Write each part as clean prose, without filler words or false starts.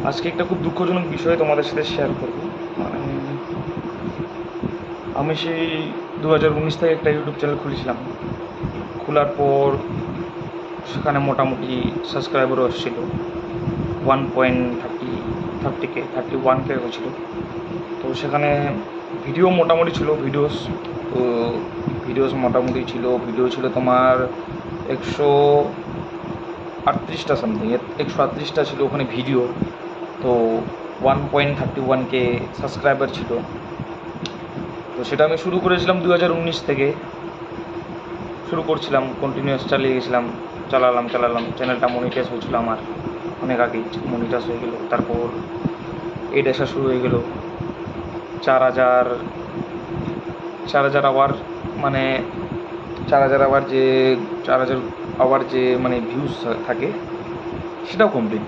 আজকে একটা খুব দুঃখজনক বিষয় তোমাদের সাথে শেয়ার করব। মানে আমি সেই 2019 থেকে একটা ইউটিউব চ্যানেল খুলেছিলাম। খোলার পর সেখানে মোটামুটি সাবস্ক্রাইবারও এসেছিল 1.30 কে 31K হয়েছিল। তো সেখানে ভিডিও মোটামুটি ছিল, তো ভিডিও ছিল তোমার 138টা সামথিং, 138টা ছিল ওখানে ভিডিও। তো 1.31K সাবস্ক্রাইবার ছিল। তো সেটা আমি শুরু করেছিলাম 2019 থেকে। শুরু করছিলাম, কন্টিনিউয়াস চালিয়ে গেছিলাম, চালালাম। চ্যানেলটা মনিটাইজ হয়েছিল আমার অনেক আগেই, মনিটাইজ হয়ে গেল। তারপর এড আসা শুরু হয়ে গেল। 4,000 4,000 আওয়ার, মানে 4,000 আওয়ার যে 4,000 আওয়ার যে মানে ভিউজ থাকে সেটাও কমপ্লিট,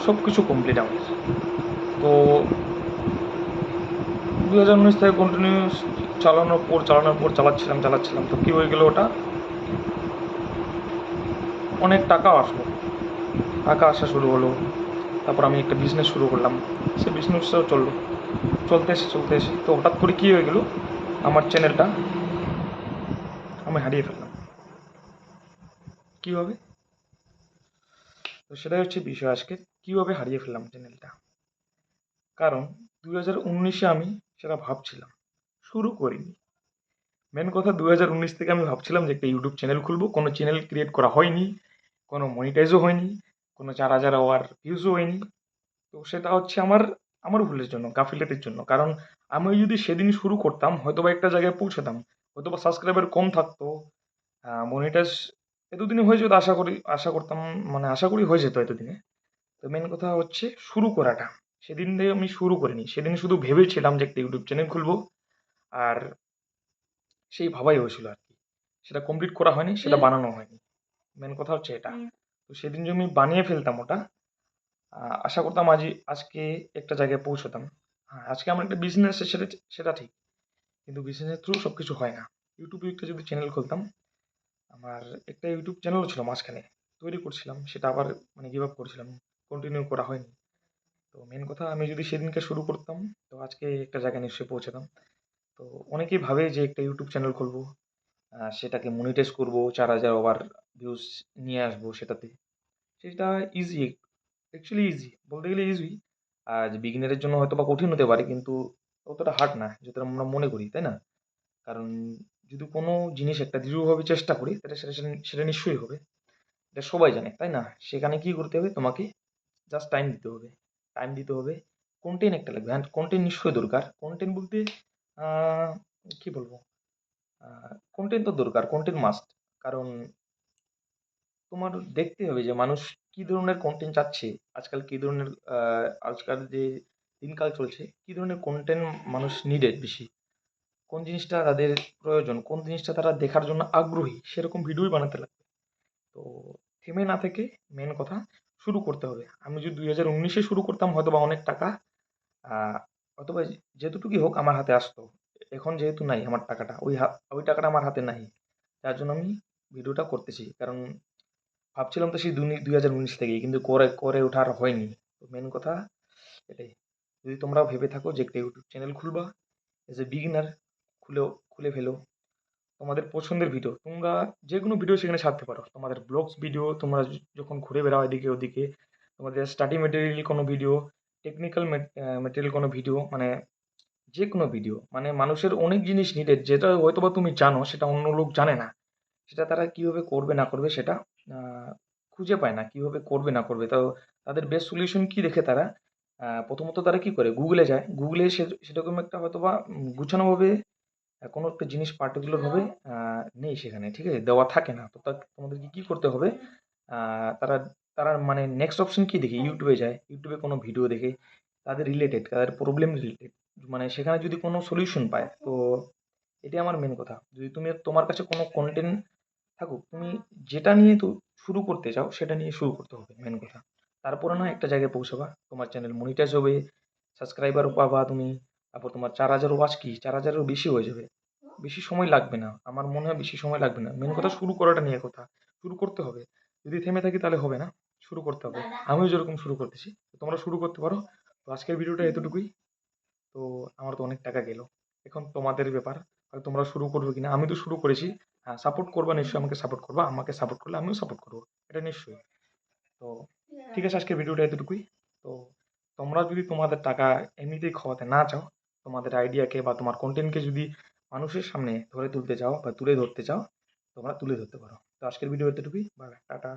সব কিছু কমপ্লিট আমার। তো 2019 থেকে কন্টিনিউস চালানোর পর চালাচ্ছিলাম। তো কী হয়ে গেলো, ওটা অনেক টাকা আসা শুরু হলো। তারপর আমি একটা বিজনেস শুরু করলাম, সেই বিজনেসটাও চলতে এসে তো হঠাৎ করে কী হয়ে গেলো, আমার চ্যানেলটা আমি হারিয়ে ফেললাম। কীভাবে? তো সেটাই হচ্ছে বিষয় আজকে, কীভাবে হারিয়ে ফেললাম চ্যানেলটা। কারণ 2019-এ আমি সেটা ভাবছিলাম, শুরু করিনি। মেন কথা, 2019 থেকে আমি ভাবছিলাম যে একটা ইউটিউব চ্যানেল খুলবো, কোনো চ্যানেল ক্রিয়েট করা হয়নি, কোনো মনিটাইজও হয়নি, কোনো 4,000 আওয়ার ভিউজও হয়নি। তো সেটা হচ্ছে আমার আমার ভুলের জন্য, গাফিলতির জন্য। কারণ আমি যদি সেদিন শুরু করতাম হয়তোবা একটা জায়গায় পৌঁছাতাম, হয়তোবা সাবস্ক্রাইবার কম থাকতো, মনিটাইজ এতদিনে হয়ে যেত, আশা করতাম, মানে আশা করি হয়ে যেত এতদিনে। তো মেন কথা হচ্ছে শুরু করাটা, সেদিন থেকে আমি শুরু করিনি। সেদিন শুধু ভেবেছিলাম যে একটা ইউটিউব চ্যানেল খুলবো, আর সেই ভাবাই হয়েছিল আর কি। সেটা কমপ্লিট করা হয়নি, সেটা বানানো হয়নি। মেন কথা হচ্ছে এটা। তো সেদিন যদি আমি বানিয়ে ফেলতাম ওটা, আশা করতাম আজকে একটা জায়গায় পৌঁছতাম। হ্যাঁ, আজকে আমার একটা বিজনেস আছে, সেটা সেটা ঠিক, কিন্তু বিজনেসের থ্রু সব কিছু হয় না। ইউটিউবে একটা যদি চ্যানেল খুলতাম, আমার একটা ইউটিউব চ্যানেলও ছিল মাঝখানে, তৈরি করছিলাম, সেটা আবার মানে গিভ আপ করছিলাম, কন্টিনিউ করা হয়নি। তো মেন কথা, আমি যদি সেদিনকে শুরু করতাম তো আজকে একটা জায়গায় নিশ্চয়ই পৌঁছাতাম। তো অনেকেই ভাবে যে একটা ইউটিউব চ্যানেল খুলবো, সেটাকে মনিটাইজ করবো, 4,000 ওভার ভিউজ নিয়ে আসবো সেটাতে। সেটা ইজি, অ্যাকচুয়ালি ইজি, বলতে গেলে ইজি। আর বিগিনারের জন্য হয়তো বা কঠিন হতে পারে, কিন্তু অতটা হার্ড না যেটা আমরা মনে করি, তাই না? কারণ যদি কোনো জিনিস একটা দৃঢ়ভাবে চেষ্টা করি, তাহলে সেটা সেটা সেটা নিশ্চয়ই হবে। এটা সবাই জানে, তাই না? সেখানে কি করতে হবে তোমাকে? জাস্ট টাইম দিতে হবে। টাইম দিতে হবে, কন্টেন্ট একটা লাগবে, অ্যান্ড কন্টেন্ট নিশ্চয়ই দরকার। কন্টেন্ট বলতে আহ, কি বলবো, কন্টেন্ট তো দরকার, কন্টেন্ট মাস্ট। কারণ তোমার দেখতে হবে যে মানুষ কি ধরনের কন্টেন্ট চাচ্ছে, আজকাল কি ধরনের আজকাল যে দিনকাল চলছে, কি ধরনের কন্টেন্ট মানুষ নিডেড বেশি, কোন জিনিসটা তাদের প্রয়োজন, কোন জিনিসটা তারা দেখার জন্য আগ্রহী, সেরকম ভিডিওই বানাতে লাগবে। তো থেমে না থেকে মেন কথা শুরু করতে হবে। আমি যদি 2019-এ শুরু করতাম, হয়তো বা অনেক টাকা অথবা যেতটুকুই হোক আমার হাতে আসতো। এখন যেহেতু নাই আমার টাকাটা, ওই টাকাটা আমার হাতে নাই, যার জন্য আমি ভিডিওটা করতেছি। কারণ ভাবছিলাম তো সেই 2019 থেকেই, কিন্তু করে করে ওঠার হয়নি। তো মেন কথা এটাই। যদি তোমরাও ভেবে থাকো যে একটা ইউটিউব চ্যানেল খুলবা, এজ এ বিগিনার, খুলে ফেলো। তোমাদের পছন্দের ভিডিও, তোমরা যে কোনো ভিডিও সেখানে ছাড়তে পারো। তোমাদের ব্লগস ভিডিও, তোমরা যখন ঘুরে বেড়াও এদিকে ওদিকে, তোমাদের স্টাডি মেটেরিয়াল কোনো ভিডিও, টেকনিক্যাল মেটেরিয়াল কোনো ভিডিও, মানে যে কোনো ভিডিও। মানে মানুষের অনেক জিনিস নিডেড, যেটা হয়তোবা তুমি জানো সেটা অন্য লোক জানে না। সেটা তারা কিভাবে করবে না করবে সেটা খুঁজে পায় না, কিভাবে করবে না করবে। তো তাদের বেস্ট সলিউশন কি দেখে তারা প্রথমত তারা কি করে, গুগলে যায়। গুগলে সেরকম একটা হয়তোবা গুছানোভাবে কোনো একটা জিনিস পার্টিকুলারভাবে নেই সেখানে, ঠিক আছে? দেওয়া থাকে না। তো তোমাদেরকে কি করতে হবে, তারা তারা মানে নেক্সট অপশন কি দেখে, ইউটিউবে যায়। ইউটিউবে কোনো ভিডিও দেখে তাদের রিলেটেড, তাদের প্রবলেম রিলেটেড, মানে সেখানে যদি কোনো সলিউশন পায়, তো এটাই আমার মেন কথা। যদি তোমার কাছে কোনো কন্টেন্ট থাকুক, তুমি যেটা নিয়ে তো শুরু করতে চাও সেটা নিয়ে শুরু করতে হবে, মেন কথা। তারপরে না একটা জায়গায় পৌঁছাবা, তোমার চ্যানেল মনিটাইজ হবে, সাবস্ক্রাইবারও পাবা তুমি। তারপর তোমার 4,000 ওয়াচ, কি 4,000-এরও বেশি হয়ে যাবে। বেশি সময় লাগবে না, আমার মনে হয় বেশি সময় লাগবে না। মেন কথা শুরু করাটা নিয়ে কথা, শুরু করতে হবে। যদি থেমে থাকি তাহলে হবে না। শুরু করতে হবে। আমিও যেরকম শুরু করতেছি, তো তোমরা শুরু করতে পারো। তো আজকের ভিডিওটা এতটুকুই। তো আমার তো অনেক টাকা গেল, এখন তোমাদের ব্যাপার, আর তোমরা শুরু করবে কিনা। আমি তো শুরু করেছি। হ্যাঁ, সাপোর্ট করবা নিশ্চয়ই, আমাকে সাপোর্ট করবা, আমাকে সাপোর্ট করলে আমিও সাপোর্ট করবো, এটা নিশ্চয়ই। তো ঠিক আছে, আজকের ভিডিওটা এতটুকুই। তো তোমরা যদি তোমাদের টাকা এমনিতেই খাওয়াতে না চাও, তোমাদের আইডিয়াকে বা তোমার কন্টেন্টকে যদি মানুষের সামনে ধরে তুলতে চাও বা তুলে ধরতে চাও, তোমরা তুলে ধরতে পারো। তো আজকের ভিডিও এতটুকুই, বাই, টাটা।